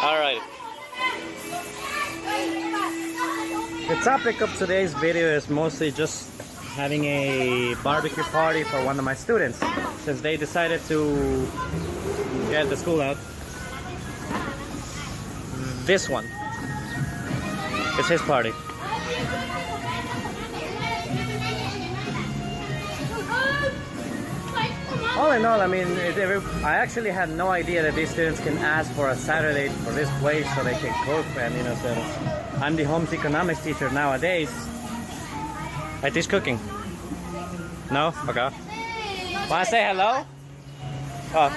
All right. The topic of today's video is mostly just having a barbecue party for one of my students, since they decided to get the school out. This one, it's his party. All in all, I mean, I actually had no idea that these students can ask for a Saturday for this place so they can cook. And you know, since I'm the home's economics teacher nowadays, I teach cooking. No? Okay. Wanna say hello? Oh.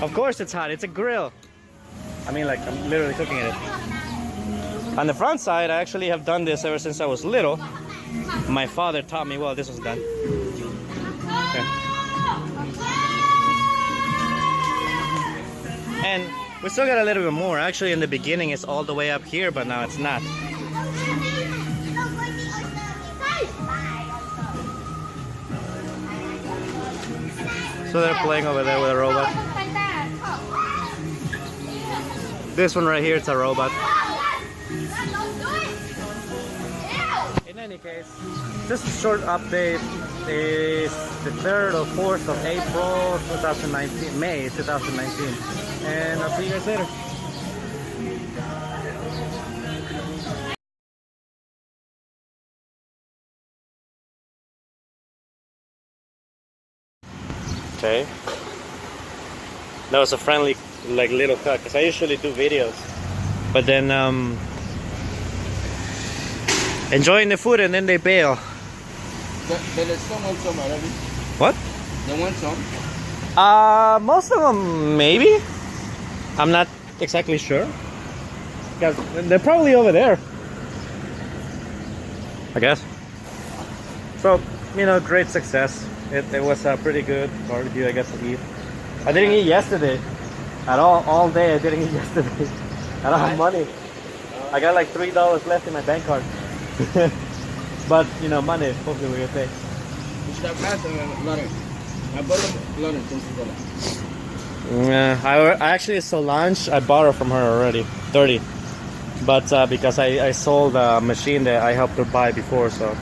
Of course it's hot. It's a grill. I mean, like, I'm literally cooking it. On the front side, I actually have done this ever since I was little. My father taught me well this was done. Okay. And we still got a little bit more. Actually, in the beginning, it's all the way up here, but now it's not. So they're playing over there with a robot. This one right here, it's a robot. In any case, just a short update. Is the 3rd or 4th of April 2019, May 2019, and I'll see you guys later. Okay, that was a friendly, like, little cut, because I usually do videos, but then enjoying the food and then they bail. They still want some already. What? They want some? Most of them, maybe. I'm not exactly sure. Because they're probably over there, I guess. So, you know, great success. It was a pretty good barbecue, I guess, to eat. I didn't eat yesterday at all day. I didn't eat yesterday. I don't have money. I got like $3 left in my bank card. But, you know, Monday, hopefully we'll pay. You should have asked them, Lauren. I bought them, Lauren, $20. Yeah, I actually Solange, I bought her from her already, 30. But because I sold a machine that I helped her buy before, so.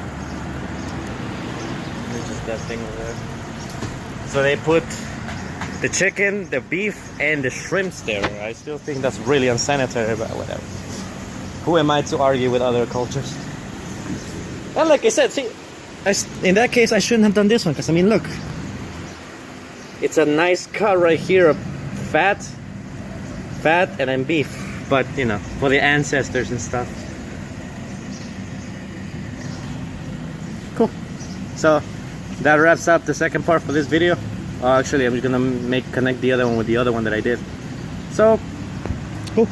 It's just that thing over there. So they put the chicken, the beef, and the shrimps there. I still think that's really unsanitary, but whatever. Who am I to argue with other cultures? And like I said, see, in that case, I shouldn't have done this one, because I mean, look, it's a nice cut right here of fat, and then beef, but you know, for the ancestors and stuff. Cool. So that wraps up the second part for this video. Actually, I'm just gonna connect the other one with the other one that I did. So, cool.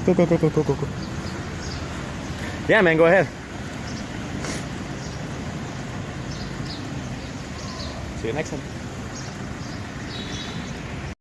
Yeah, man, go ahead. See you next time.